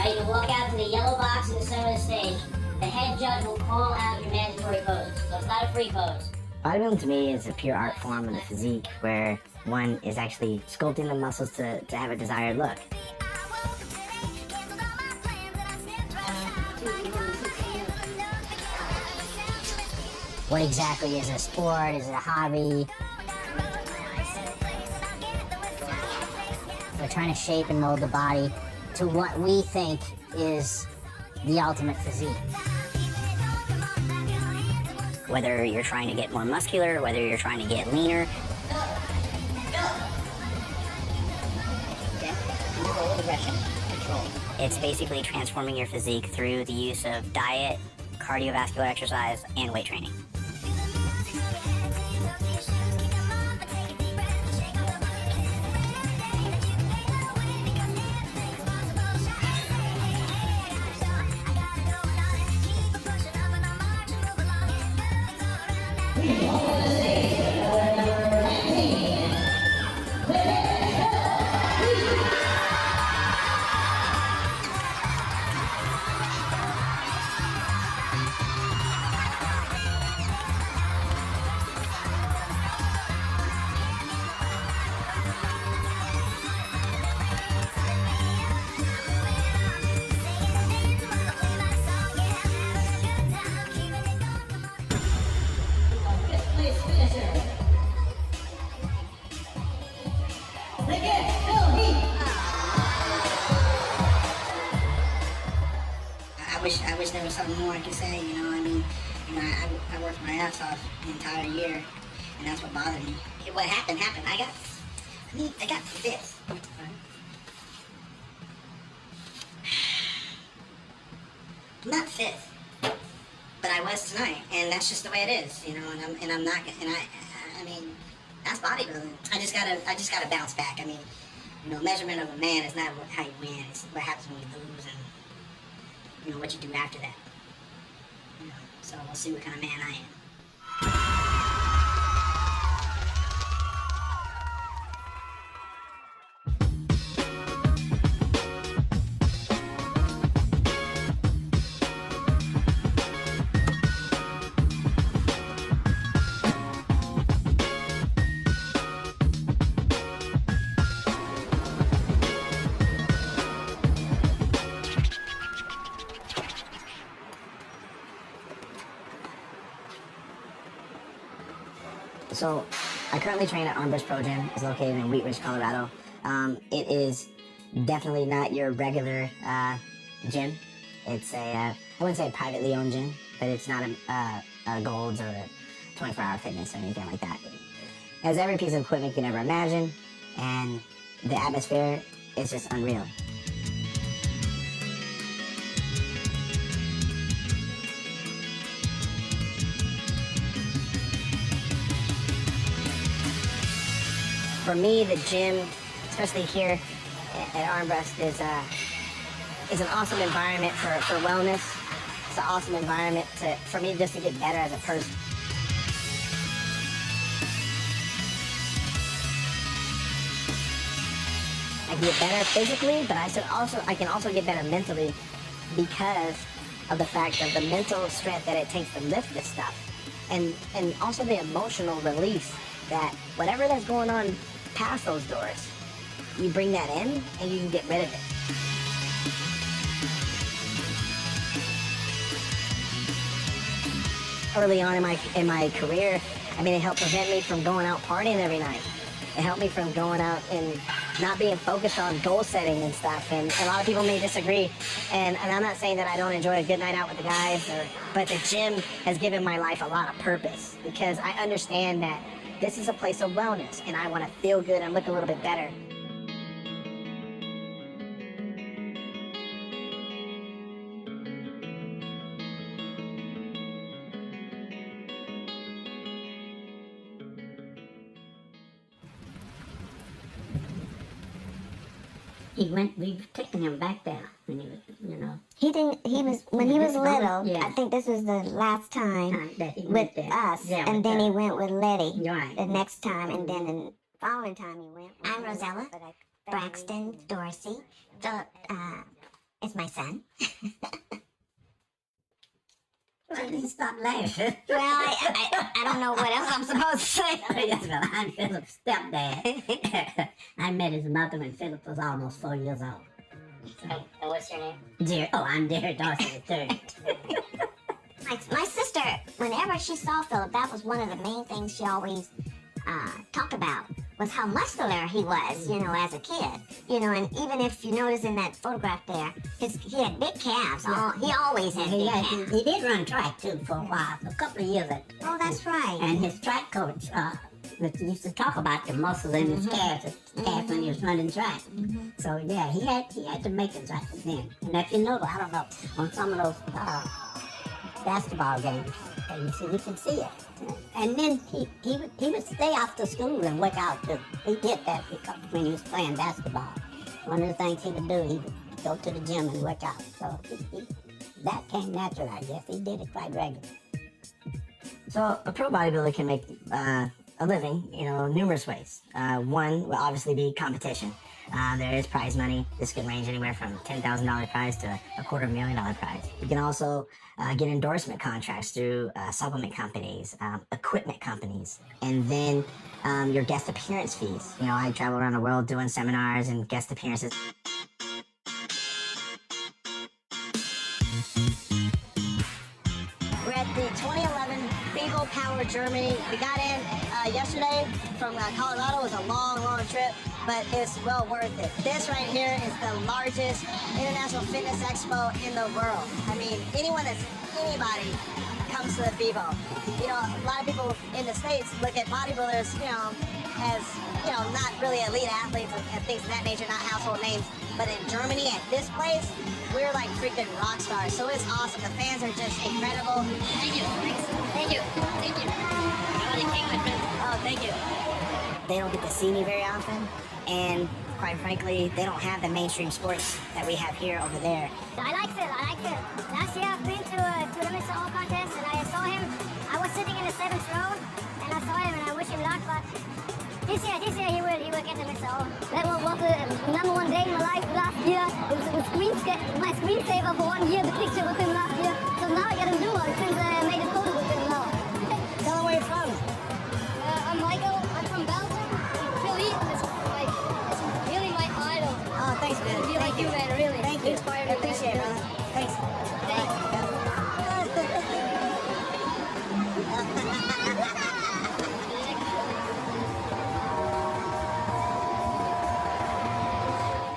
Alright, you walk out to the yellow box in the center of the stage. The head judge will call out your mandatory pose, so it's not a free pose. Bodybuilding to me is a pure art form of the physique where one is actually sculpting the muscles to have a desired look. What exactly is it a sport? Is it a hobby? We're trying to shape and mold the body to what we think is the ultimate physique. Whether you're trying to get more muscular, whether you're trying to get leaner. It's basically transforming your physique through the use of diet, cardiovascular exercise, and weight training. I wish there was something more I could say, you know. I mean, I worked my ass off the entire year, and that's what bothered me. What happened. I got fifth. I'm not fifth, but I was tonight, and that's just the way it is, you know. And I'm not, and I mean, that's bodybuilding. I just gotta bounce back. I mean, you know, measurement of a man is not how you win. It's what happens when you lose, and you know what you do after that. You know, so we'll see what kind of man I am. So, I currently train at Armbrust Pro Gym. It's located in Wheat Ridge, Colorado. It is definitely not your regular gym. It's I wouldn't say a privately owned gym, but it's not a Gold's or a 24-hour fitness or anything like that. It has every piece of equipment you can ever imagine, and the atmosphere is just unreal. For me, the gym, especially here at Armbrust, is an awesome environment for wellness. It's an awesome environment for me just to get better as a person. I can get better physically, but I can also get better mentally because of the fact of the mental strength that it takes to lift this stuff, and also the emotional release that whatever that's going on past those doors, you bring that in and you can get rid of it. Early on in my career, I mean, it helped prevent me from going out partying every night. It helped me from going out and not being focused on goal setting and stuff. And a lot of people may disagree. And I'm not saying that I don't enjoy a good night out with the guys, but the gym has given my life a lot of purpose because I understand that this is a place of wellness, and I want to feel good and look a little bit better. We've taken him back there when he was, you know. When he was little, yeah. I think this was the last time that he with went there. us, Yeah, and with then us. he went with Letty Right. the next time, and then the following time he went with I'm Rosella but Braxton Dorsey. Philip, it's my son. Why did you stop laughing? Well, I don't know what else I'm supposed to say. Yes, well, I'm Philip's stepdad. I met his mother when Philip was almost 4 years old. And what's your name? Jerry, oh, I'm Jerry Dawson III. My sister, whenever she saw Philip, that was one of the main things she always talked about, was how muscular he was, you know, as a kid. You know, and even if you notice in that photograph there, he had big calves. He always had big calves. He did run track, too, for a while, for a couple of years. Oh, that's right. And his track coach used to talk about the muscles in his calves when he was running track. So, yeah, he had to make it right then. And if you know, I don't know, on some of those basketball games, you can see it. And then he would stay after school and work out too. He did that when he was playing basketball. One of the things he would do, he would go to the gym and work out. So that came natural, I guess. He did it quite regularly. So a pro bodybuilder can make a living, you know, numerous ways. One will obviously be competition. There is prize money. This can range anywhere from $10,000 prize to a $250,000 prize. You can also get endorsement contracts through supplement companies, equipment companies, and then your guest appearance fees. You know, I travel around the world doing seminars and guest appearances. We're at the 2011 FIBO Power Germany. We got in yesterday from Colorado. It was a long, long trip, but it's well worth it. This right here is the largest international fitness expo in the world. I mean, anybody comes to the FIBO. You know, a lot of people in the States look at bodybuilders, you know, as, you know, not really elite athletes and things of that nature, not household names. But in Germany, at this place, we're like freaking rock stars. So it's awesome. The fans are just incredible. Thank you. Thank you. Thank you. I want to cake, my friend. Oh, thank you. They don't get to see me very often, and quite frankly, they don't have the mainstream sports that we have here over there. I like Phil. Last year I've been to the Mr. All contest and I saw him. I was sitting in the 7th row and I saw him and I wish him luck, but this year he will get the Mr. All. That was the #1 day in my life last year. It was my screensaver for 1 year, the picture with him last year. So now I got a new one since I made a photo with him now. Tell them where you're from. I'm Michael. I'm from Belgium. Phil Heath is really my idol. Oh, thanks, man. Be like you, man. Really. Thank you. Inspired I me, appreciate it, man. brother. Thanks. Thanks.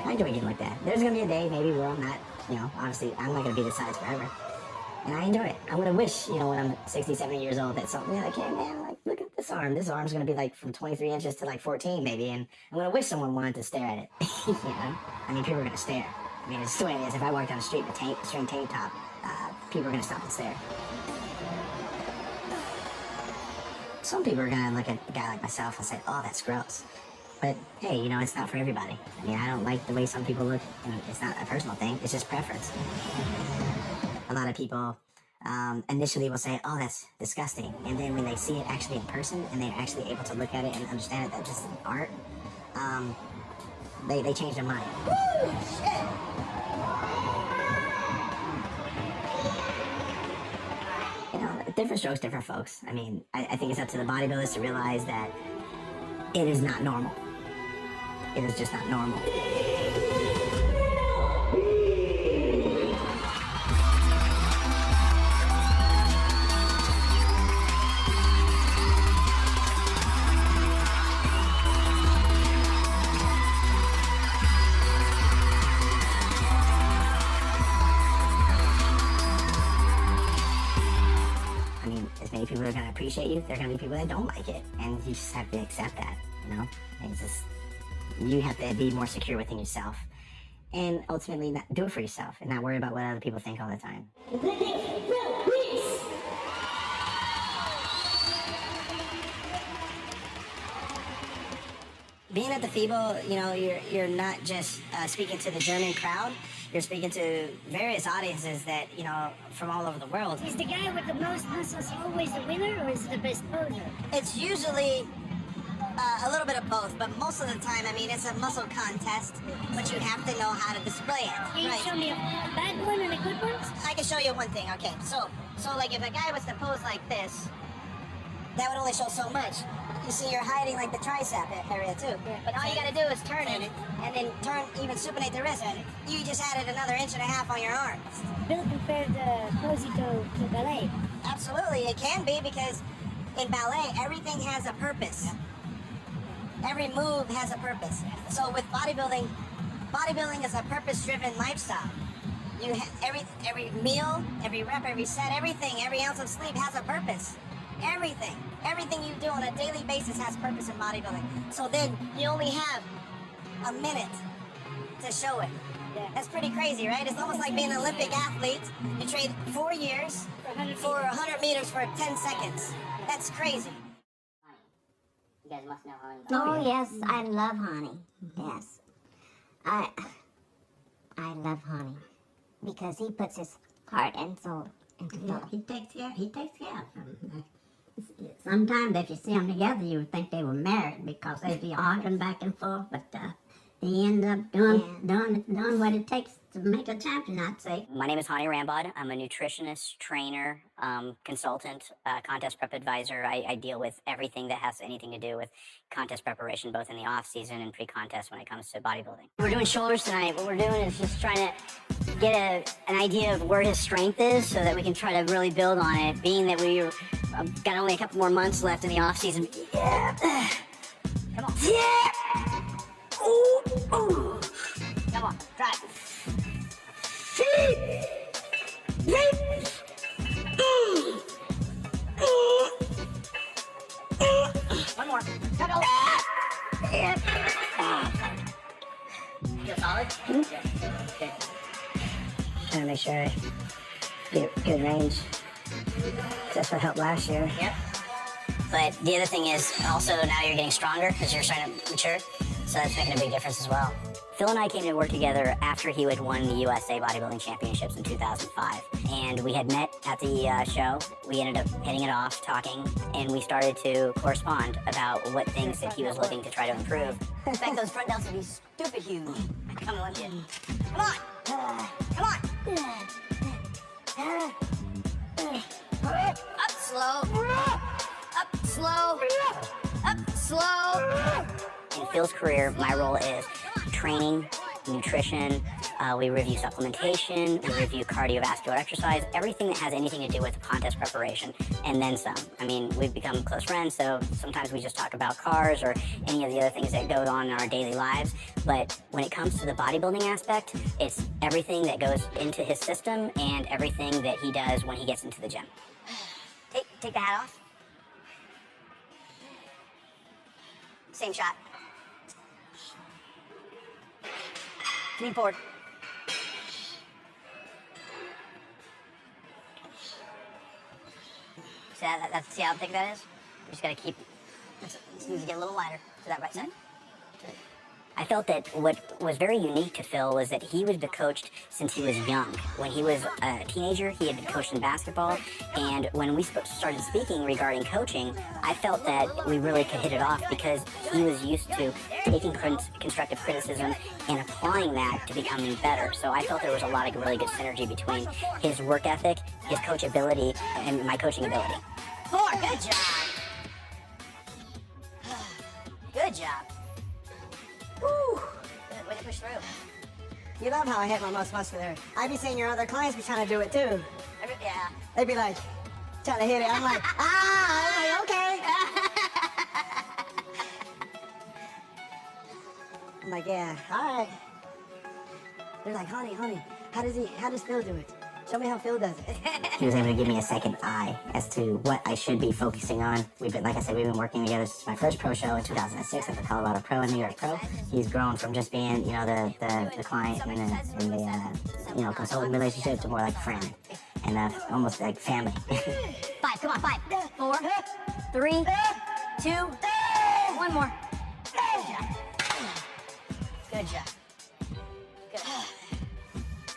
I enjoy getting like that. There's gonna be a day maybe where I'm not, you know, obviously I'm not gonna be this size forever. And I enjoy it. I'm gonna wish, you know, when I'm 60, 70 years old that something like, hey man, like look at this arm. This arm's gonna be like from 23 inches to like 14 maybe, and I'm gonna wish someone wanted to stare at it. You know? I mean, people are gonna stare. I mean, it's the way it is. If I walk down the street in a string tank top, people are gonna stop and stare. Some people are gonna look at a guy like myself and say, oh, that's gross. But hey, you know, it's not for everybody. I mean, I don't like the way some people look, and it's not a personal thing, it's just preference. A lot of people initially will say, oh, that's disgusting. And then when they see it actually in person and they're actually able to look at it and understand it, that's just art, they change their mind. Woo! Shit! You know, different strokes, different folks. I mean, I think it's up to the bodybuilders to realize that it is not normal. It is just not normal. I mean, as many people are going to appreciate you, there are going to be people that don't like it. And you just have to accept that, you know? It's just, you have to be more secure within yourself. And ultimately, do it for yourself and not worry about what other people think all the time. Being at the FIBO, you know, you're not just speaking to the German crowd. You're speaking to various audiences that, you know, from all over the world. Is the guy with the most muscles always the winner, or is it the best poser? It's usually A little bit of both, but most of the time, I mean, it's a muscle contest, but you have to know how to display it. Can you show me a bad one and a good one? I can show you one thing. Okay, so like if a guy was to pose like this, that would only show so much. You see, you're hiding like the tricep area too. But all you gotta do is turn it, and then turn, even supinate the wrist. You just added another 1.5 inches on your arm. Bill compared the posing to ballet. Absolutely, it can be, because in ballet, everything has a purpose. Every move has a purpose. So with bodybuilding is a purpose-driven lifestyle. You every meal, every rep, every set, everything, every ounce of sleep has a purpose. Everything you do on a daily basis has purpose in bodybuilding. So then you only have a minute to show it. Yeah. That's pretty crazy, right? It's almost like being an Olympic athlete. You train 4 years for 100 meters for 10 seconds. That's crazy. You guys must know honey. Oh yes, I love honey. Yes, I love honey because he puts his heart and soul into Yeah, Phil. he takes care of them. Sometimes if you see them together, you would think they were married because they'd be arguing back and forth, but they end up doing what it takes to make a champion, I'd say. My name is Hani Rambod. I'm a nutritionist, trainer, consultant, contest prep advisor. I deal with everything that has anything to do with contest preparation, both in the off season and pre-contest when it comes to bodybuilding. We're doing shoulders tonight. What we're doing is just trying to get an idea of where his strength is so that we can try to really build on it, being that we've got only a couple more months left in the off season. Yeah. Come on. Yeah. Ooh. Ooh. Come on, try it. One more. Come on. Feel solid? Yeah. Good. Trying to make sure I get good range. That's what helped last year. Yep. But the other thing is also now you're getting stronger because you're starting to mature. So that's making a big difference as well. Phil and I came to work together after he had won the USA Bodybuilding Championships in 2005. And we had met at the show. We ended up hitting it off, talking, and we started to correspond about what things that he was looking to try to improve. In fact, those front delts would be stupid huge. Come on, kid. Come on. Come on. Up slow. Up slow. Up slow. In Phil's career, my role is training, nutrition, we review supplementation, we review cardiovascular exercise, everything that has anything to do with contest preparation, and then some. I mean, we've become close friends, so sometimes we just talk about cars or any of the other things that go on in our daily lives, but when it comes to the bodybuilding aspect, it's everything that goes into his system and everything that he does when he gets into the gym. Take the hat off. Same shot. Lean forward. See how thick that is? You just gotta keep, it needs to get a little lighter to that right side. I felt that what was very unique to Phil was that he was coached since he was young. When he was a teenager, he had been coached in basketball, and when we started speaking regarding coaching, I felt that we really could hit it off because he was used to taking constructive criticism and applying that to becoming better. So I felt there was a lot of really good synergy between his work ethic, his coachability, and my coaching ability. 4, good job. Good job. Woo! Good way to push through. You love how I hit my most muscular. I be seeing your other clients be trying to do it too. Yeah. They be like, trying to hit it. I'm like, I'm like, okay. I'm like, yeah, all right. They're like, honey, how does Phil do it? Show me how Phil does it. He was able to give me a second eye as to what I should be focusing on. We've been working together since my first pro show in 2006 at the Colorado Pro and New York Pro. He's grown from just being, the client and the consultant relationship to more like a friend and almost like family. 5, come on, 5, 4, 3, 2, 1 more. Good job. Good.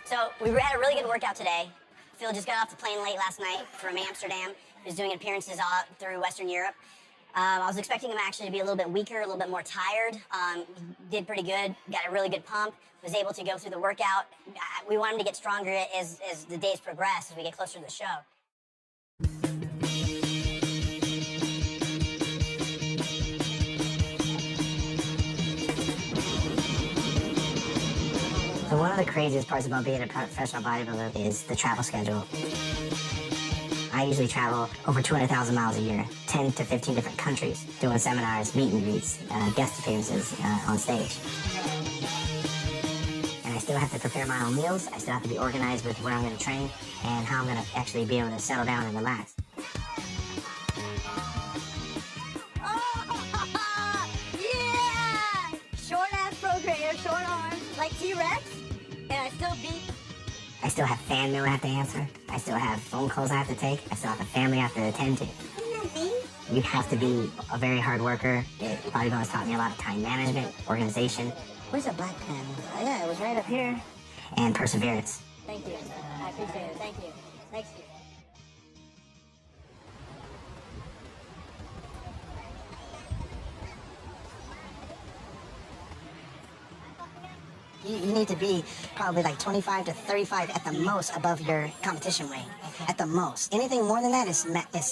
So we had a really good workout today. Phil just got off the plane late last night from Amsterdam. He was doing appearances all through Western Europe. I was expecting him actually to be a little bit weaker, a little bit more tired. Did pretty good, got a really good pump, was able to go through the workout. We want him to get stronger as the days progress, as we get closer to the show. So one of the craziest parts about being a professional bodybuilder is the travel schedule. I usually travel over 200,000 miles a year, 10 to 15 different countries, doing seminars, meet and greets, guest appearances on stage. And I still have to prepare my own meals. I still have to be organized with where I'm going to train and how I'm going to actually be able to settle down and relax. Yeah! Short ass program, short arms, like T-Rex, and I still beat. I still have fan mail I have to answer. I still have phone calls I have to take. I still have a family I have to attend to. You have to be a very hard worker. Bodybuilding has taught me a lot of time management, organization. Where's the black pen? Oh, yeah, it was right up here. And perseverance. Thank you. I appreciate it. Thank you. Thanks. You need to be probably like 25 to 35 at the most above your competition weight. At the most. Anything more than that is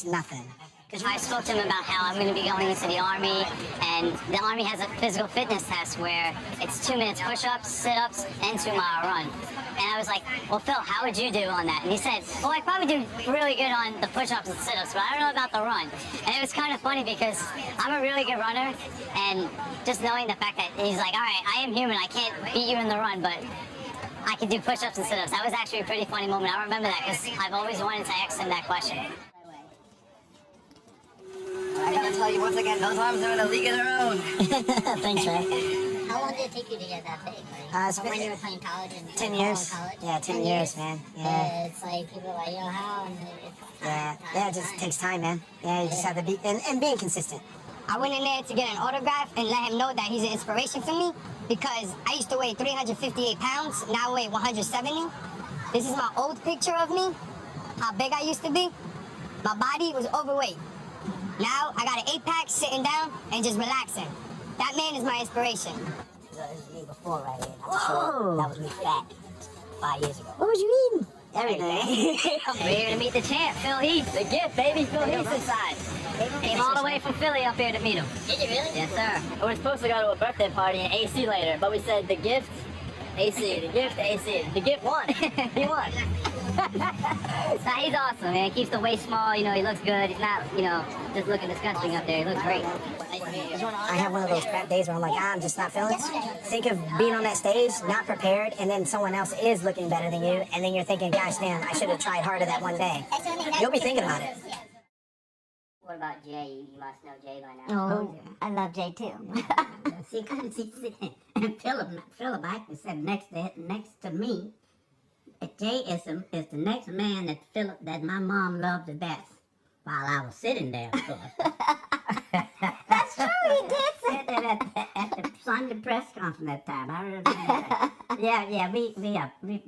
nothing. Because I spoke to him about how I'm going to be going into the Army, and the Army has a physical fitness test where it's 2 minutes push-ups, sit-ups, and 2-mile run. And I was like, well, Phil, how would you do on that? And he said, well, I probably do really good on the push-ups and sit-ups, but I don't know about the run. And it was kind of funny because I'm a really good runner, and just knowing the fact that he's like, all right, I am human, I can't beat you in the run, but I can do push-ups and sit-ups. That was actually a pretty funny moment. I remember that because I've always wanted to ask him that question. I gotta tell you once again, those arms are in a league of their own. Thanks, Ray. How long did it take you to get that big? It's From been when you were playing college and 10 years. College? Yeah, 10 years, man. Yeah. It's like people are like, yo, how? And Yeah, it just takes time, man. Yeah, you just have to be, and being consistent. I went in there to get an autograph and let him know that he's an inspiration for me because I used to weigh 358 pounds, now I weigh 170. This is my old picture of me, how big I used to be. My body was overweight. Now I got an 8-pack sitting down and just relaxing. That man is my inspiration. This is me before right here. That was me fat 5 years ago. What was you eating? Everything. I'm here to meet the champ, Phil Heath. The gift, baby. Phil Heath inside. Came all the way from Philly up here to meet him. Did you really? Yes, sir. We were supposed to go to a birthday party in AC later, but we said the gift, AC. The gift, AC. The gift won. He won. Nah, he's awesome, man. He keeps the waist small. You know, he looks good. He's not, you know, just looking disgusting up there. He looks great. I have one of those crap days where I'm like, I'm just not feeling it. Think of being on that stage, not prepared, and then someone else is looking better than you, and then you're thinking, gosh, damn, I should have tried harder that one day. You'll be thinking about it. What about Jay? You must know Jay by now. Oh, I love Jay too. See, and Philip actually said next to me, Jay is the next man that my mom loved the best. While I was sitting there, of course. That's true, he did say Said that at the Sunday press conference that time. I remember that. Yeah, we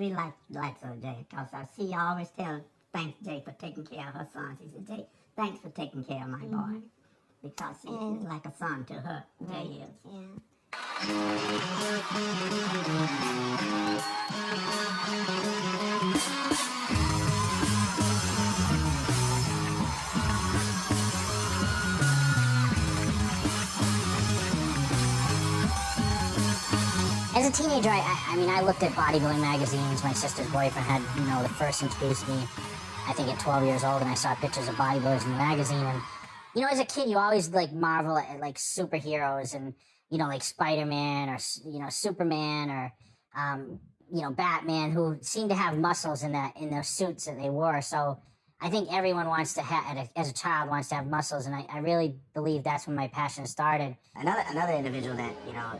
like so Jay, because I see I always tell thanks Jay for taking care of her son. She said, Jay, thanks for taking care of my boy, because he's like a son to her. Jay is. As a teenager, I mean, I looked at bodybuilding magazines. My sister's boyfriend had, you know, first introduced me, I think at 12 years old, and I saw pictures of bodybuilders in the magazine. And, you know, as a kid, you always, like, marvel at, like, superheroes and, you know, like Spider-Man or, you know, Superman or, you know, Batman, who seemed to have muscles in those suits that they wore. So I think everyone wants to have, as a child, wants to have muscles, and I really believe that's when my passion started. Another individual that, you know,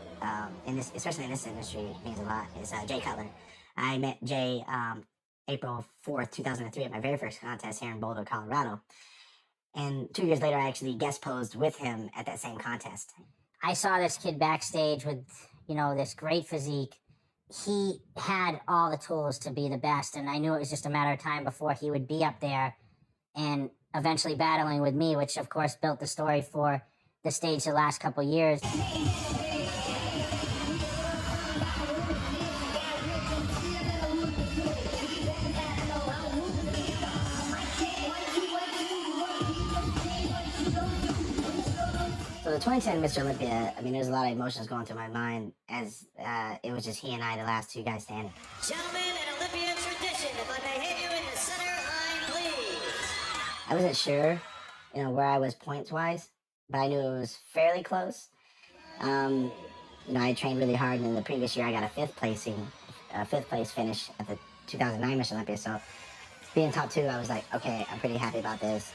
especially in this industry, means a lot is Jay Cutler. I met Jay April 4th, 2003 at my very first contest here in Boulder, Colorado. And 2 years later, I actually guest posed with him at that same contest. I saw this kid backstage with, you know, this great physique. He had all the tools to be the best, and I knew it was just a matter of time before he would be up there. And eventually battling with me, which of course built the story for the stage the last couple years. So the 2010 Mr. Olympia, I mean, there's a lot of emotions going through my mind as it was just he and I, the last two guys standing. Gentlemen, in Olympian tradition, if I may have you in the center line, please. I wasn't sure, where I was points-wise, but I knew it was fairly close. I trained really hard, and in the previous year I got a fifth place finish at the 2009 Mr. Olympia. So being top two, I was like, okay, I'm pretty happy about this.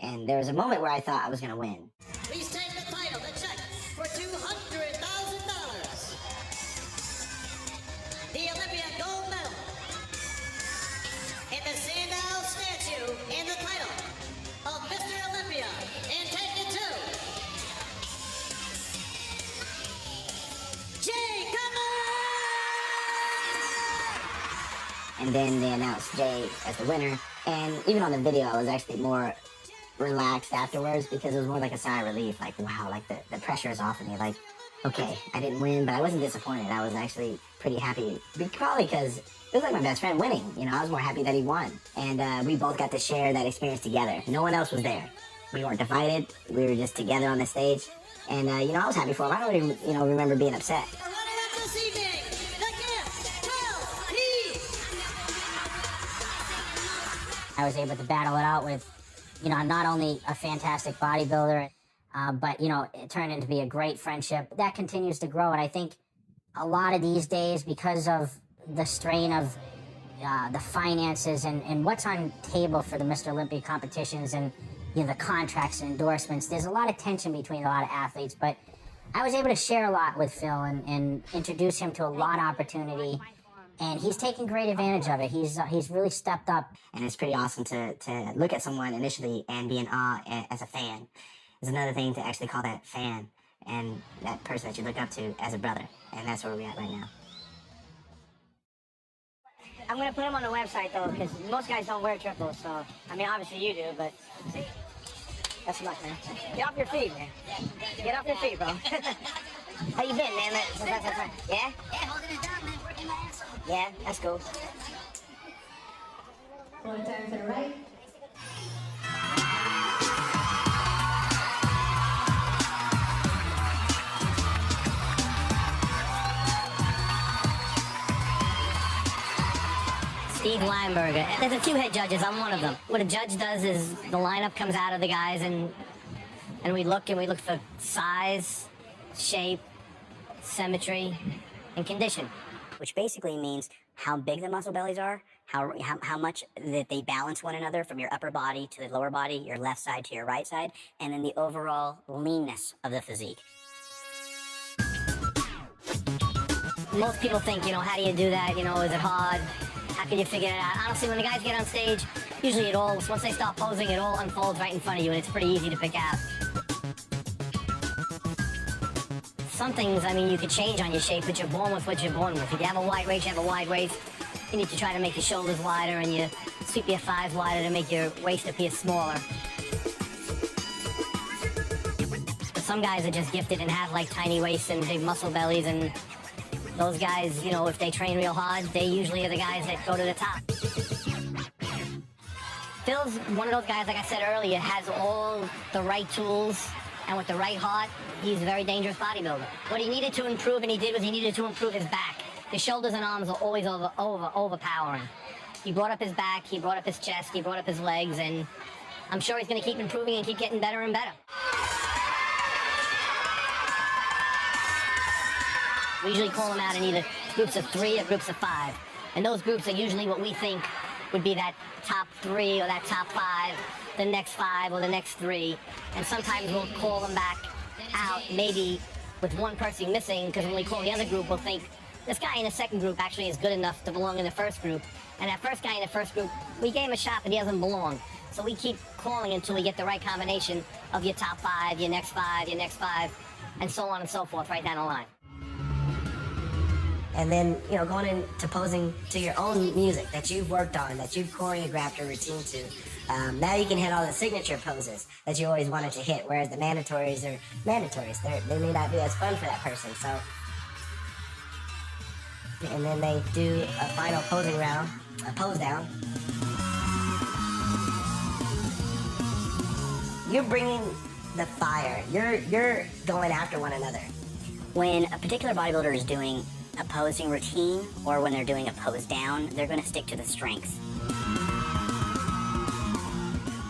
And there was a moment where I thought I was going to win. Please take the title, the check for $200,000. The Olympia gold medal. And the Sandow statue and the title of Mr. Olympia. And take it to Jay Cummins! And then they announced Jay as the winner. And even on the video, I was actually more relaxed afterwards because it was more like a sigh of relief. Like, wow, like the pressure is off of me. Like, okay, I didn't win, but I wasn't disappointed. I was actually pretty happy. Probably because it was like my best friend winning. I was more happy that he won. And we both got to share that experience together. No one else was there. We weren't divided. We were just together on the stage. And, I was happy for him. I don't even, remember being upset. Running up this evening, the gift will Heath. I was able to battle it out with, not only a fantastic bodybuilder, but, it turned into be a great friendship. That continues to grow, and I think a lot of these days, because of the strain of the finances and what's on table for the Mr. Olympia competitions and, the contracts and endorsements, there's a lot of tension between a lot of athletes, but I was able to share a lot with Phil and introduce him to a lot of opportunity. And he's taking great advantage of it. He's really stepped up. And it's pretty awesome to look at someone initially and be in awe as a fan. There's another thing to actually call that fan and that person that you look up to as a brother. And that's where we're at right now. I'm gonna put them on the website though, because most guys don't wear triples. So I mean, obviously you do, but best of luck, man. Get off your feet, man. Get off your feet, bro. How you been, man? Yeah? Yeah, holding it down, man. Working my ass off. Yeah, that's cool. One time to the right. Steve Weinberger. There's a few head judges. I'm one of them. What a judge does is the lineup comes out of the guys, and we look for size, shape, symmetry, and condition, which basically means how big the muscle bellies are, how much that they balance one another from your upper body to the lower body, your left side to your right side, and then the overall leanness of the physique. Most people think, how do you do that? Is it hard? How can you figure it out? Honestly, when the guys get on stage, usually once they start posing, it all unfolds right in front of you, and it's pretty easy to pick out. Some things, you could change on your shape, but you're born with what you're born with. If you have a wide waist, you have a wide waist. You need to try to make your shoulders wider and you sweep your thighs wider to make your waist appear smaller. But some guys are just gifted and have tiny waists and big muscle bellies, and those guys, if they train real hard, they usually are the guys that go to the top. Phil's one of those guys, like I said earlier, has all the right tools, and with the right heart, he's a very dangerous bodybuilder. What he needed to improve, and he did, was he needed to improve his back. His shoulders and arms are always overpowering. He brought up his back, he brought up his chest, he brought up his legs, and I'm sure he's going to keep improving and keep getting better and better. We usually call them out in either groups of 3 or groups of 5. And those groups are usually what we think would be that top 3 or that top 5, the next 5 or the next 3. And sometimes we'll call them back out, maybe with one person missing, because when we call the other group, we'll think, this guy in the second group actually is good enough to belong in the first group. And that first guy in the first group, we gave him a shot, but he doesn't belong. So we keep calling until we get the right combination of your top 5, your next 5, your next 5, and so on and so forth right down the line. And then, going into posing to your own music that you've worked on, that you've choreographed a routine to. Now you can hit all the signature poses that you always wanted to hit, whereas the mandatories are mandatories. They may not be as fun for that person, so. And then they do a final posing round, a pose down. You're bringing the fire. You're going after one another. When a particular bodybuilder is doing a posing routine or when they're doing a pose down, they're going to stick to the strengths.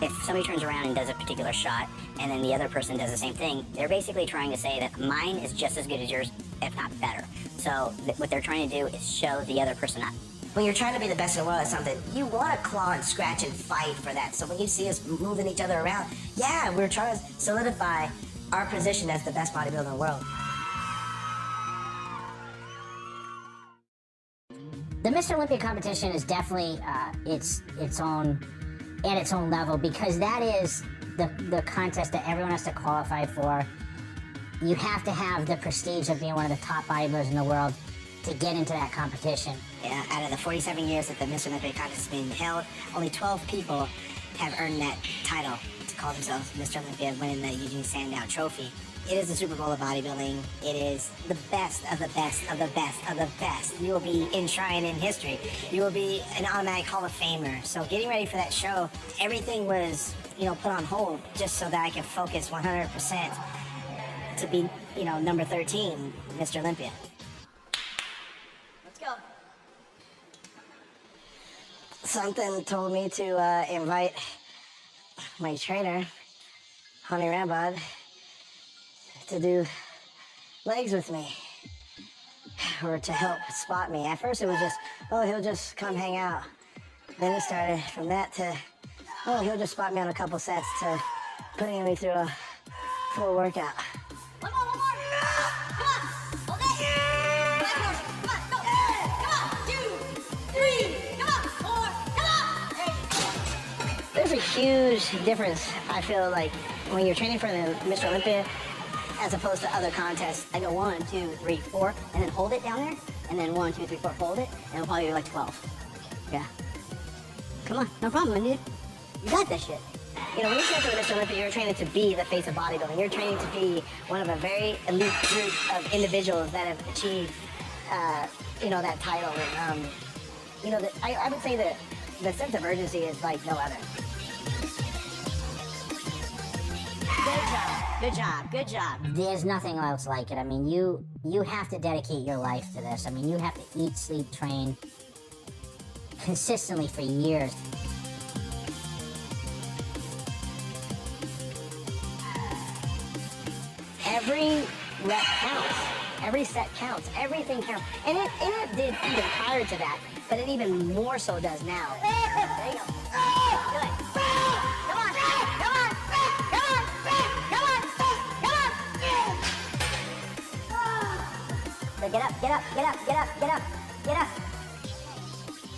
If somebody turns around and does a particular shot and then the other person does the same thing, they're basically trying to say that mine is just as good as yours, if not better. So what they're trying to do is show the other person up. When you're trying to be the best in the world at something, you want to claw and scratch and fight for that. So when you see us moving each other around, yeah, we're trying to solidify our position as the best bodybuilder in the world. The Mr. Olympia competition is definitely its own level, because that is the contest that everyone has to qualify for. You have to have the prestige of being one of the top bodybuilders in the world to get into that competition. Yeah, out of the 47 years that the Mr. Olympia contest has been held, only 12 people have earned that title to call themselves Mr. Olympia, winning the Eugene Sandow Trophy. It is the Super Bowl of bodybuilding. It is the best of the best of the best of the best. You will be enshrined in history. You will be an automatic Hall of Famer. So getting ready for that show, everything was, put on hold just so that I could focus 100% to be, number 13, Mr. Olympia. Let's go. Something told me to invite my trainer, Honey Rambod, to do legs with me, or to help spot me. At first it was just, he'll just come hang out. Then it started from that to, he'll just spot me on a couple sets, to putting me through a full workout. One more. Come on. Hold it. 5 more. Come on. Go. Come on. 2, 3. Come on. 4. Come on. There's a huge difference, I feel like, when you're training for the Mr. Olympia as opposed to other contests. I go 1, 2, 3, 4, and then hold it down there, and then 1, 2, 3, 4, hold it, and it'll probably be like 12. Yeah. Come on, no problem, dude. You got this shit. When you're training for the Mr. Olympia, you're training to be the face of bodybuilding. You're training to be one of a very elite group of individuals that have achieved, that title. And, I would say that the sense of urgency is like no other. Good job. There's nothing else like it. I mean, you have to dedicate your life to this. I mean, you have to eat, sleep, train consistently for years. Every rep counts. Every set counts. Everything counts. And it did even prior to that, but it even more so does now. There you go. Do it. Come on. So get up.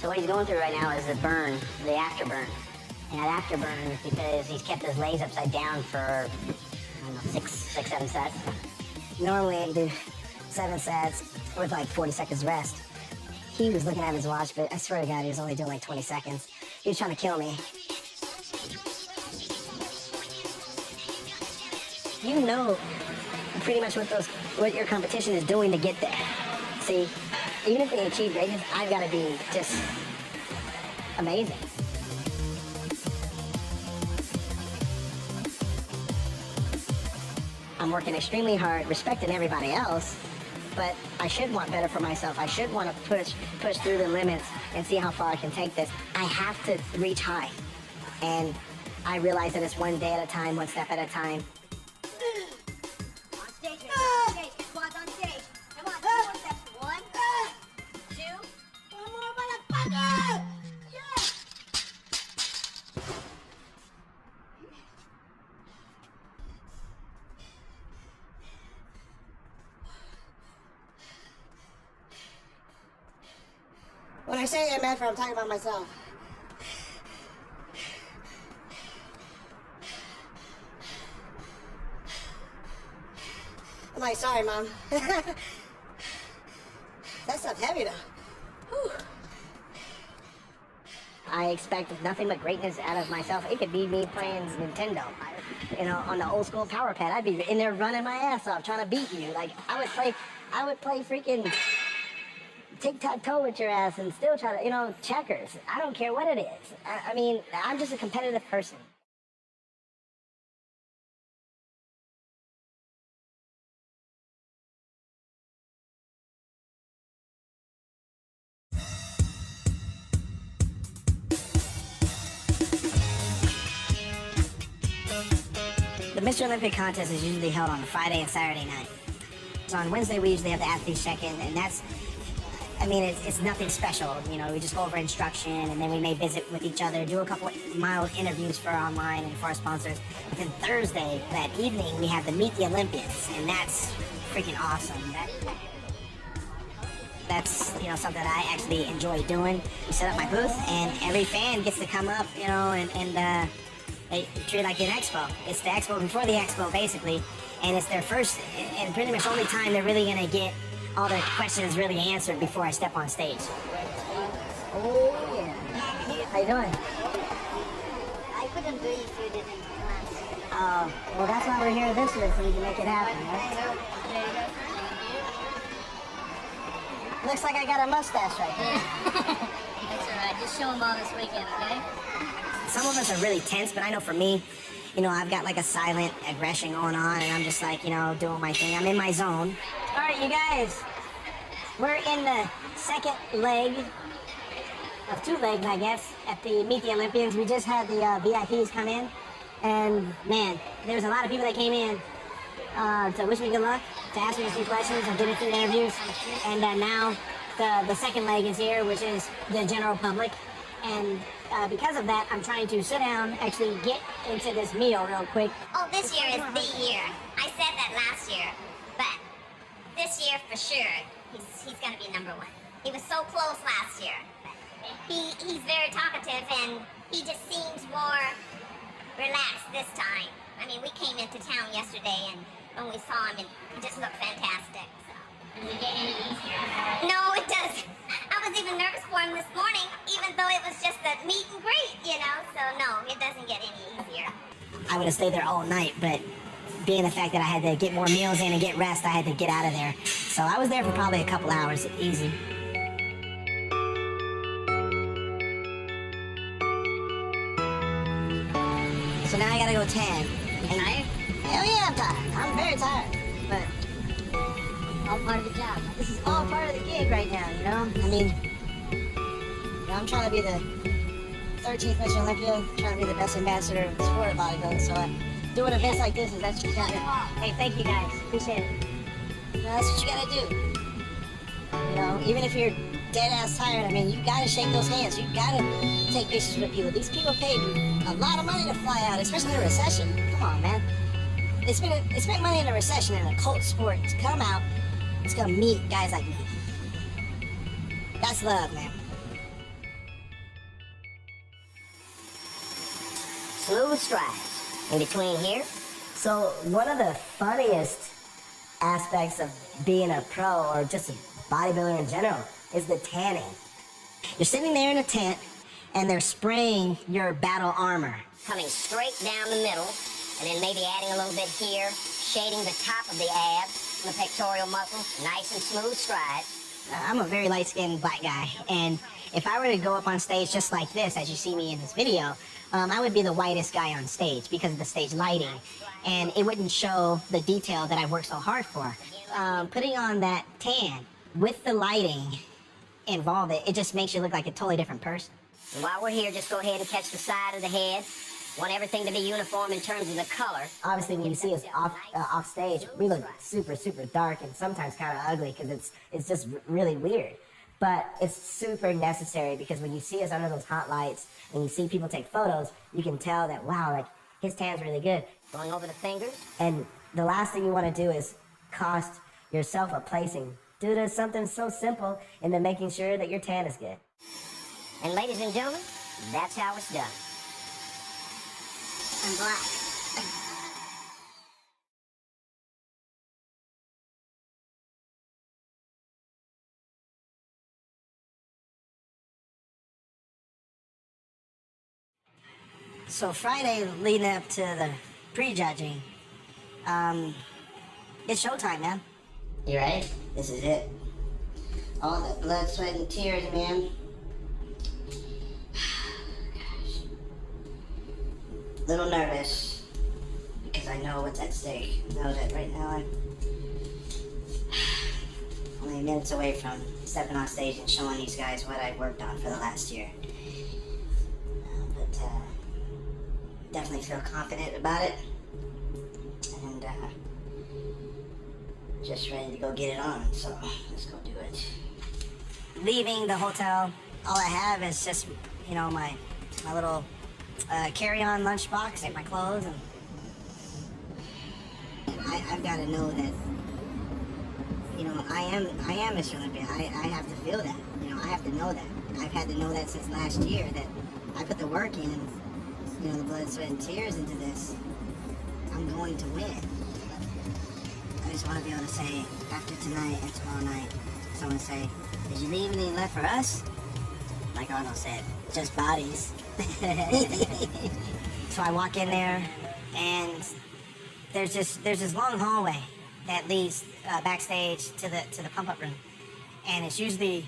So what he's going through right now is the burn, the afterburn. And that afterburn is because he's kept his legs upside down for, I don't know, 6, 7 sets. Normally I do 7 sets with like 40 seconds rest. He was looking at his watch, but I swear to God, he was only doing like 20 seconds. He was trying to kill me. You know pretty much what your competition is doing to get there. See, even if they achieve greatness, I've got to be just amazing. I'm working extremely hard, respecting everybody else, but I should want better for myself. I should want to push through the limits and see how far I can take this. I have to reach high, and I realize that it's one day at a time, one step at a time. On stage. Squats on stage. Come on, 2 more steps. 1, 2. 1 more, motherfucker! Yeah! When I say MF, I'm talking about myself. I'm like, sorry, Mom. That stuff's heavy though. Whew. I expect nothing but greatness out of myself. It could be me playing Nintendo, you know, on the old school power pad. I'd be in there running my ass off trying to beat you. Like I would play freaking tic-tac-toe with your ass and still try to, you know, checkers. I don't care what it is. I mean, I'm just a competitive person. The Mr. Olympic contest is usually held on a Friday and Saturday night. So on Wednesday, we usually have the athletes check in, and that's, I mean, it's nothing special. You know, we just go over instruction, and then we may visit with each other, do a couple mild interviews for our online and for our sponsors. But then Thursday, that evening, we have the Meet the Olympians, and that's freaking awesome. That's, you know, something that I actually enjoy doing. We set up my booth, and every fan gets to come up, you know, and they treat it like an expo. It's the expo before the expo, basically, and it's their first and pretty much only time they're really gonna get all their questions really answered before I step on stage. Oh yeah. How you doing? I couldn't do it if you didn't come Oh, well, that's why we're here this year, so we can make it happen, right? Looks like I got a mustache right here. That's all right. Just show them all this weekend, okay? Some of us are really tense, but I know for me, you know, I've got like a silent aggression going on, and I'm just like, you know, doing my thing. I'm in my zone. All right, you guys, we're in the second leg of two legs, I guess, at the Meet the Olympians. We just had the VIPs come in, and man, there's a lot of people that came in to wish me good luck, to ask me a few questions. I did a few interviews, and now the second leg is here, which is the general public. And because of that, I'm trying to sit down, actually get into this meal real quick. Oh, this year is the year. I said that last year, but this year for sure, he's gonna be number one. He was so close last year. He's very talkative, and he just seems more relaxed this time. I mean, we came into town yesterday, and when we saw him, it just looked fantastic. So. Does it get any easier? No, it doesn't. I was even nervous for him this morning, even though it was just a meet and greet, you know. So no, it doesn't get any easier. I would have stayed there all night, but being the fact that I had to get more meals in and get rest, I had to get out of there. So I was there for probably a couple hours, easy. So now I gotta go tan. You tired? Hell yeah, I'm tired. I'm very tired. But All part of the job. this is all part of the gig right now, you know? I mean, you know, I'm trying to be the 13th Mr. Olympia, trying to be the best ambassador of the sport of bodybuilding, so doing events like this is that's what you gotta do. Hey, thank you guys. Appreciate it. You know, that's what you gotta do. You know, even if you're dead ass tired, I mean, you gotta shake those hands. You gotta take pictures with people. These people paid a lot of money to fly out, especially in a recession. Come on, man. They spent money in a recession in a cult sport to come out. It's gonna meet guys like me. That's love, man. Smooth strides in between here. So one of the funniest aspects of being a pro or just a bodybuilder in general is the tanning. You're sitting there in a tent and they're spraying your battle armor. Coming straight down the middle, and then maybe adding a little bit here, shading the top of the abs, the pectoral muscles, nice and smooth strides. I'm a very light-skinned black guy, and if I were to go up on stage just like this, as you see me in this video, I would be the whitest guy on stage because of the stage lighting, and it wouldn't show the detail that I've worked so hard for. Putting on that tan with the lighting involved, it just makes you look like a totally different person. And while we're here, just go ahead and catch the side of the head. Want everything to be uniform in terms of the color. Obviously, when you see us off stage, we look super, super dark and sometimes kind of ugly because it's just really weird. But it's super necessary because when you see us under those hot lights and you see people take photos, you can tell that, wow, like, his tan's really good. Going over the fingers. And the last thing you want to do is cost yourself a placing due to something so simple into making sure that your tan is good. And ladies and gentlemen, that's how it's done. I'm black. So Friday, leading up to the prejudging, it's showtime, man. You ready? This is it. All the blood, sweat, and tears, man. Gosh. Little nervous because I know what's at stake. I know that right now I'm only minutes away from stepping on stage and showing these guys what I worked on for the last year. But definitely feel confident about it, and just ready to go get it on. So let's go do it. Leaving the hotel, all I have is just, you know, my little carry-on lunchbox and my clothes, and I've got to know that, you know, I am Mr. Olympia. I have to feel that. You know, I have to know that. I've had to know that since last year, that I put the work in, you know, the blood, sweat, and tears into this. I'm going to win. I just want to be able to say, after tonight and tomorrow night, someone say, did you leave anything left for us? Like Arnold said, just bodies. So I walk in there, and there's this long hallway that leads backstage to the pump-up room, and it's usually,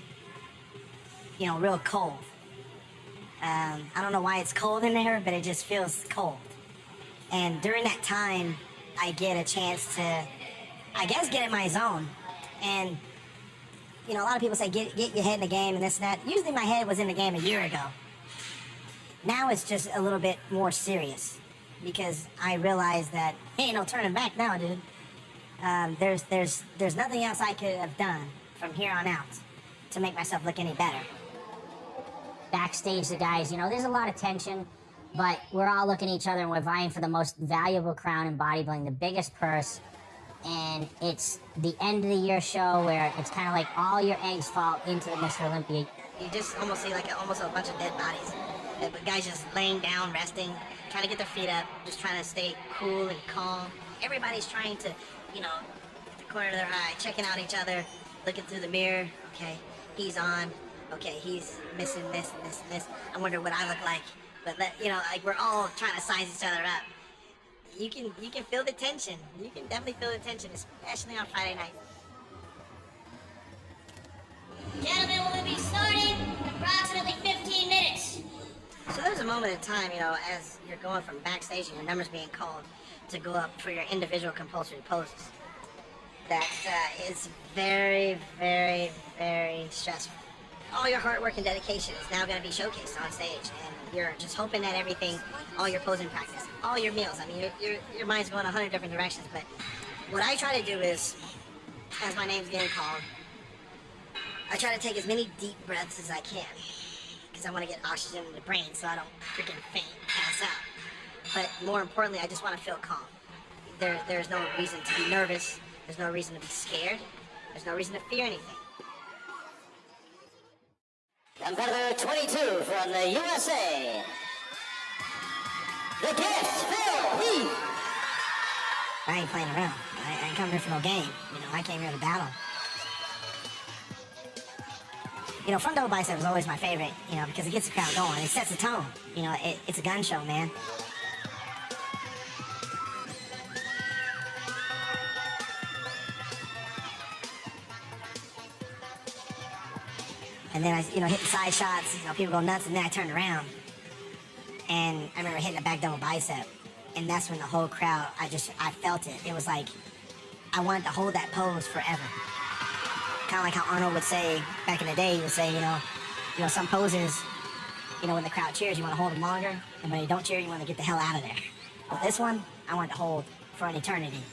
you know, real cold. I don't know why it's cold in there, but it just feels cold. And during that time, I get a chance to, I guess, get in my zone. And, you know, a lot of people say, get your head in the game and this and that. Usually my head was in the game a year ago. Now it's just a little bit more serious, because I realize that ain't no turning back now, dude. There's nothing else I could have done from here on out to make myself look any better. Backstage, the guys, you know, there's a lot of tension, but we're all looking at each other and we're vying for the most valuable crown in bodybuilding, the biggest purse. And it's the end of the year show where it's kind of like all your eggs fall into the Mr. Olympia. You just almost see like almost a bunch of dead bodies. The guys just laying down, resting, trying to get their feet up, just trying to stay cool and calm. Everybody's trying to, you know, at the corner of their eye, checking out each other, looking through the mirror. Okay, he's on. Okay, he's missing this and this and this. I wonder what I look like. But you know, like we're all trying to size each other up. You can feel the tension. You can definitely feel the tension, especially on Friday night. Gentlemen, we'll be starting in approximately 15 minutes. So there's a moment in time, you know, as you're going from backstage and your number's being called to go up for your individual compulsory poses. That is very, very, very stressful. All your hard work and dedication is now going to be showcased on stage, and you're just hoping that everything, all your posing practice, all your meals, I mean, your mind's going 100 different directions, but what I try to do is, as my name's getting called, I try to take as many deep breaths as I can, because I want to get oxygen in the brain so I don't freaking faint, pass out. But more importantly, I just want to feel calm. There's no reason to be nervous. There's no reason to be scared. There's no reason to fear anything. Competitor 22 from the USA. The Gift, Phil Heath. I ain't playing around. I ain't coming here for no game. You know, I came here to battle. You know, front double bicep is always my favorite, you know, because it gets the crowd going. It sets the tone. You know, it's a gun show, man. And then I, you know, hitting side shots, you know, people go nuts, and then I turned around. And I remember hitting a back double bicep. And that's when the whole crowd, I felt it. It was like, I wanted to hold that pose forever. Kind of like how Arnold would say back in the day, he would say, you know, some poses, you know, when the crowd cheers, you want to hold them longer. And when they don't cheer, you want to get the hell out of there. But this one, I wanted to hold for an eternity.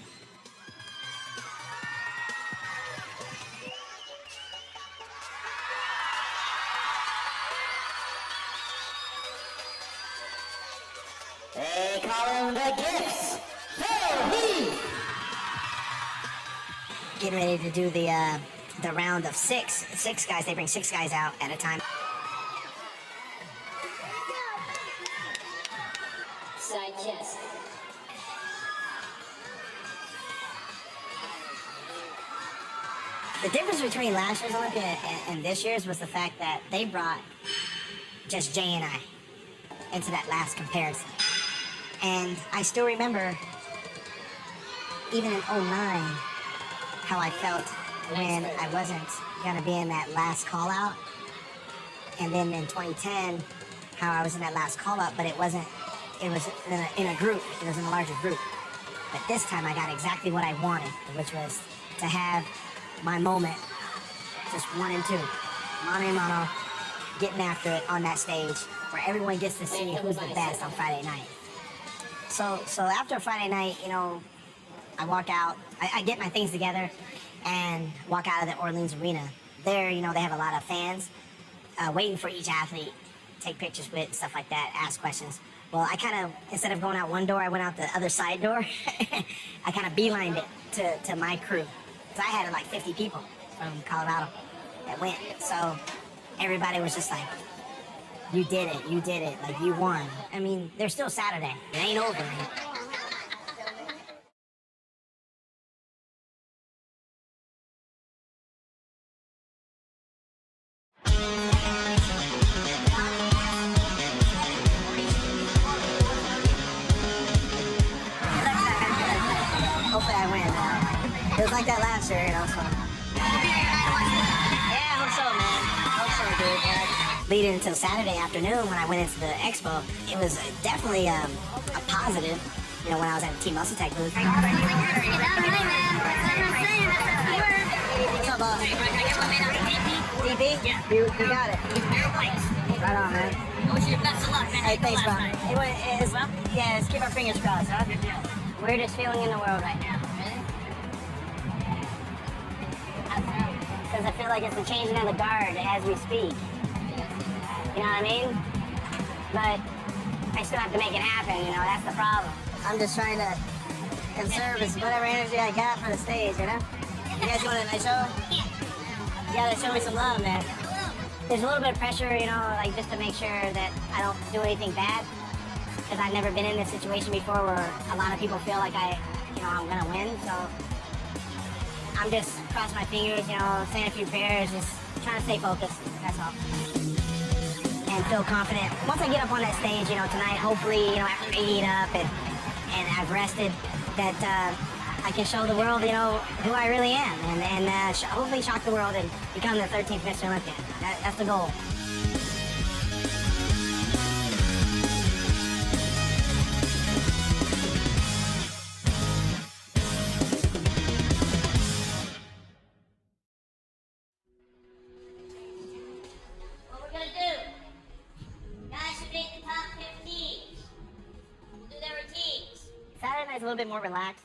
They call him the Gifts, Phil Heath. Getting ready to do the round of six. 6 guys, they bring 6 guys out at a time. Side chest. The difference between last year's Olympia and this year's was the fact that they brought just Jay and I. into that last comparison. And I still remember, even in '09, how I felt when I wasn't gonna be in that last call out. And then in 2010, how I was in that last call out, but it was in a group, it was in a larger group. But this time I got exactly what I wanted, which was to have my moment, just 1 and 2, mano a mano, getting after it on that stage, where everyone gets to see who's the best on Friday night. So after Friday night, you know, I walk out, I get my things together and walk out of the Orleans Arena. There, you know, they have a lot of fans waiting for each athlete, take pictures with, stuff like that, ask questions. Well, I kind of, instead of going out one door, I went out the other side door. I kind of beelined it to my crew. So I had like 50 people from Colorado that went. So everybody was just like, you did it, like you won. I mean, there's still Saturday. It ain't over. Hopefully I win. It was like that last year, you know, so. Yeah, I hope so, man. Hope so, dude. Leading until Saturday afternoon when I went into the expo, it was definitely a positive, you know, when I was at the Team Muscle Tech booth. What's up, boss? DP? Yeah. You got it. Right on, man. I wish you the best of luck, man. Hey, thanks, bro. Yeah, let's keep our fingers crossed, huh? Weirdest feeling in the world right now. Because I feel like it's the changing of the guard as we speak. You know what I mean? But I still have to make it happen, you know, that's the problem. I'm just trying to conserve whatever energy I got for the stage, you know? You guys doing a nice show? You gotta show me some love, man. There's a little bit of pressure, you know, like just to make sure that I don't do anything bad. Because I've never been in this situation before where a lot of people feel like I'm gonna win. So I'm just crossing my fingers, you know, saying a few prayers, just trying to stay focused. That's all. And feel confident. Once I get up on that stage, you know, tonight, hopefully, you know, after I eat up and I've rested, that I can show the world, you know, who I really am, and hopefully shock the world and become the 13th Mr. Olympia. That's the goal. What we're gonna do? Guys should make the top 15. We'll do their routines. Saturday night's a little bit more relaxed.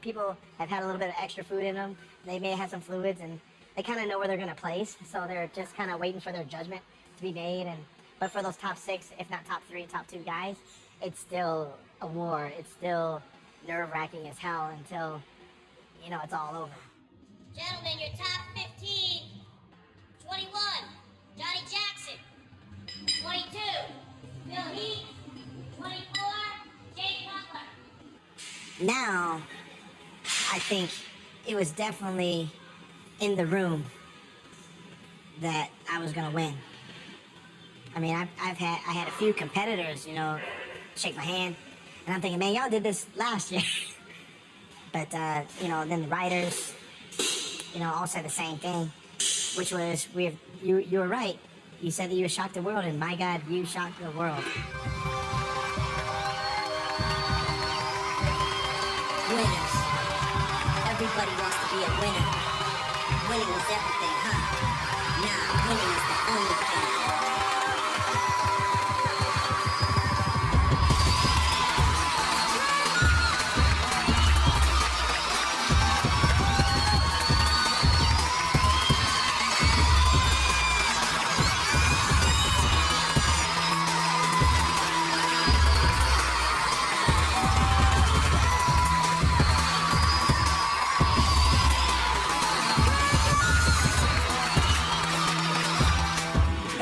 People have had a little bit of extra food in them. They may have some fluids, and they kind of know where they're going to place, so they're just kind of waiting for their judgment to be made. But for those top 6, if not top 3, top 2 guys, it's still a war. It's still nerve-wracking as hell until, you know, it's all over. Gentlemen, your top 15. 21, Johnny Jackson. 22, Bill Heath. 24, Jay Cutler. Now, I think it was definitely in the room that I was gonna win. I mean, I had a few competitors, you know, shake my hand, and I'm thinking, man, y'all did this last year. But you know, then the writers, you know, all said the same thing, which was, you were right. You said that you shocked the world, and my God, you shocked the world. Winners. Everybody wants to be a winner. Winning is everything, huh? Nah, winning is the only thing.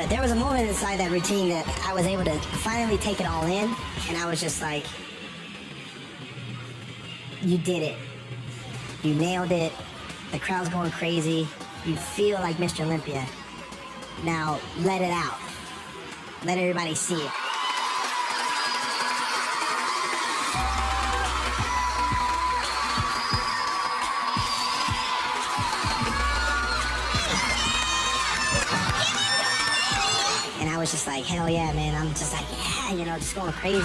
There was a moment inside that routine that I was able to finally take it all in, and I was just like, you did it. You nailed it. The crowd's going crazy. You feel like Mr. Olympia. Now, let it out. Let everybody see it. was just like, hell yeah, man. I'm just like, yeah, you know, just going crazy.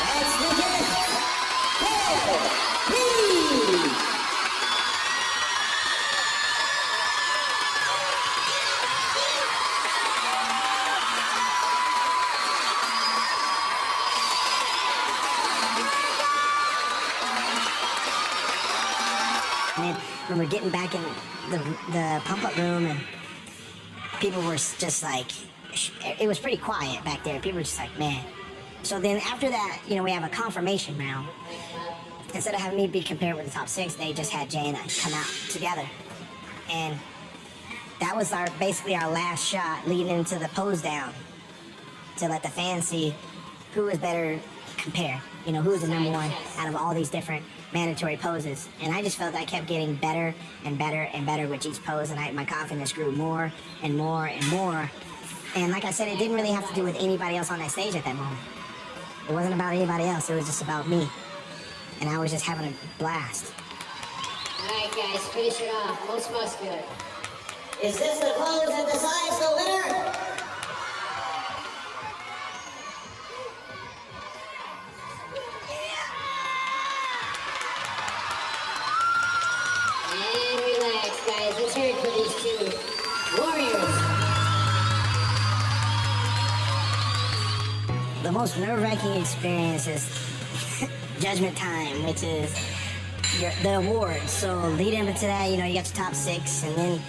That's the gift. And when we're getting back in the pump-up room, and people were just like, it was pretty quiet back there. People were just like, man. So then after that, you know, we have a confirmation round. Instead of having me be compared with the top 6, they just had Jay and I come out together. And that was basically our last shot leading into the pose down to let the fans see who was better compared. You know, who was the number one out of all these different mandatory poses. And I just felt I kept getting better and better and better with each pose, and my confidence grew more and more and more. And like I said, it didn't really have to do with anybody else on that stage at that moment. It wasn't about anybody else, it was just about me. And I was just having a blast. Alright guys, finish it off. Most muscular. Is this the pose that decides the winner? And relax, guys. Let's hear it for these 2 warriors. The most nerve-wracking experience is judgment time, which is the awards. So leading into that, you know, you got your top 6 and then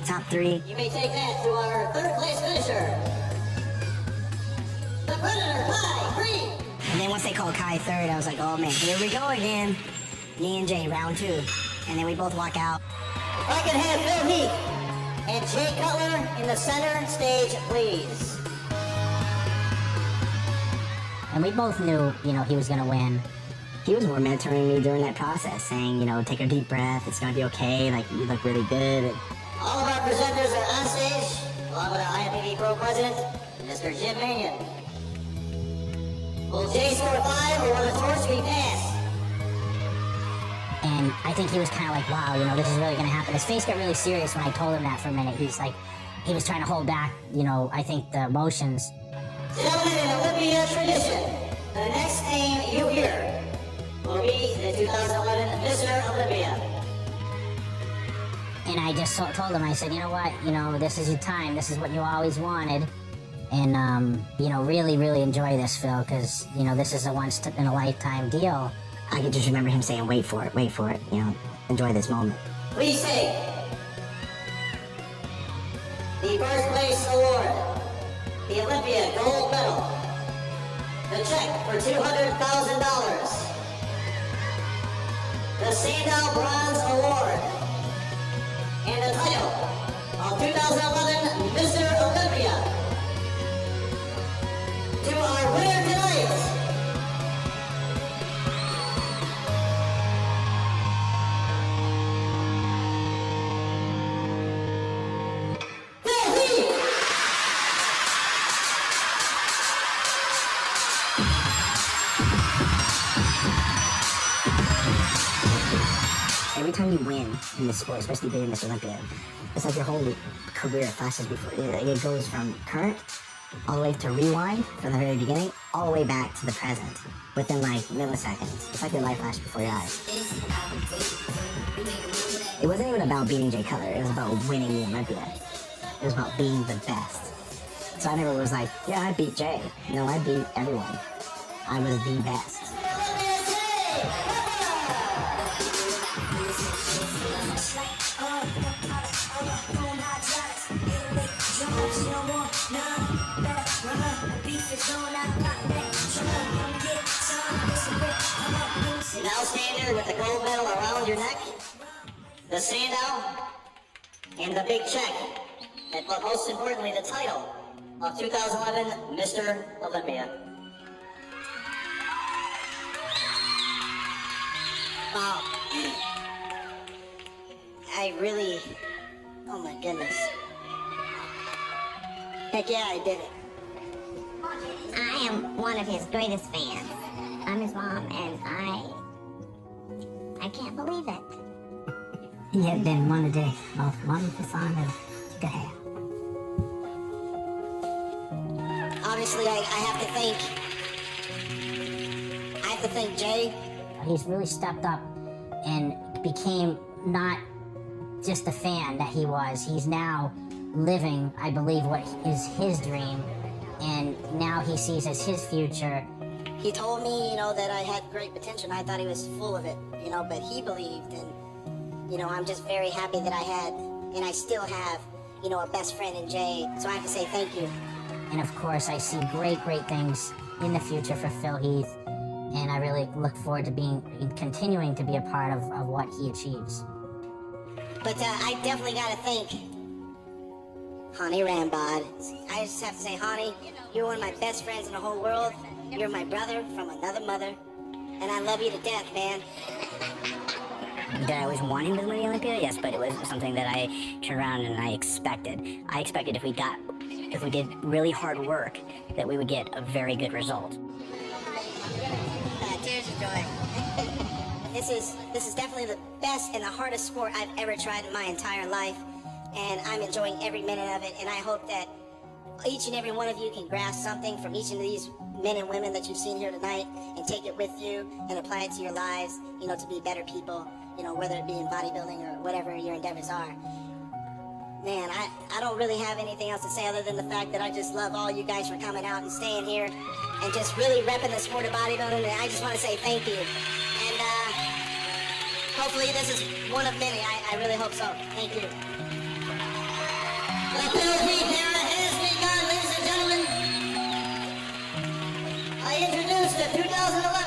top 3. You may take that to our 3rd place finisher. The Predator, Kai Green. And then once they called Kai 3rd, I was like, oh man, here we go again. Me and Jay, round 2. And then we both walk out. If I could have Phil Heath and Jay Cutler in the center stage, please. And we both knew, you know, he was gonna win. He was more mentoring me during that process, saying, you know, take a deep breath, it's gonna be okay, like, you look really good. And All of our presenters are on stage, along with our IFBB Pro President, Mr. Jim Mannion. Will Jay score 5 or will the torch be passed? And I think he was kind of like, wow, you know, this is really gonna happen. His face got really serious when I told him that for a minute. He's like, he was trying to hold back, you know, I think the emotions. Gentlemen, in Olympia tradition, the next name you hear will be the 2011 Mr. Olympia. And I just told him, I said, you know what, you know, this is your time. This is what you always wanted. And, you know, really, really enjoy this, Phil, because, you know, this is a once-in-a-lifetime deal. I could just remember him saying, wait for it, you know, enjoy this moment. Please take the first place award, the Olympia gold medal, the check for $200,000, the Sandow Bronze Award, and the title of 2011 Mr. Olympia. To our winner tonight, Phil Heath. Every time you win in this sport, especially being Mr. Olympia, it's like your whole career flashes before. It goes from current all the way to rewind from the very beginning, all the way back to the present within like milliseconds. It's like your life flashed before your eyes. It wasn't even about beating Jay Cutler. It was about winning the Olympia. It was about being the best. So I never was like, yeah, I beat Jay. No, I beat everyone. I was the best. Now stand here with the gold medal around your neck, the Sandow, and the big check, and but most importantly, the title of 2011 Mr. Olympia. Wow. I really, oh my goodness. Heck yeah, I did it. I am one of his greatest fans. I'm his mom, and I can't believe it. He has been one of the most wonderful singers to have. Obviously, I have to thank Jay. He's really stepped up and became not just the fan that he was. He's now living, I believe, what is his dream, and now he sees as his future. He told me, that I had great potential, and I thought he was full of it, but he believed, and, I'm just very happy that I had, and I still have, a best friend in Jay, so I have to say thank you. And of course, I see great things in the future for Phil Heath, and I really look forward to continuing to be a part of what he achieves. But I definitely got to thank Honey Rambod. I just have to say, Honey, you're one of my best friends in the whole world. You're my brother from another mother, and I love you to death, man. Did I always want him to win the Olympia? Yes, but it was something that I turned around and I expected. I expected if we did really hard work, that we would get a very good result. Tears of joy. This is definitely the best and the hardest sport I've ever tried in my entire life, and I'm enjoying every minute of it, and I hope that each and every one of you can grasp something from each of these men and women that you've seen here tonight and take it with you and apply it to your lives, to be better people, whether it be in bodybuilding or whatever your endeavors are. Man, I don't really have anything else to say other than the fact that I just love all you guys for coming out and staying here and just really repping the sport of bodybuilding, and I just want to say thank you. And hopefully this is one of many. I really hope so. Thank you. The Phil Heath era has begun, ladies and gentlemen. I introduce the 2011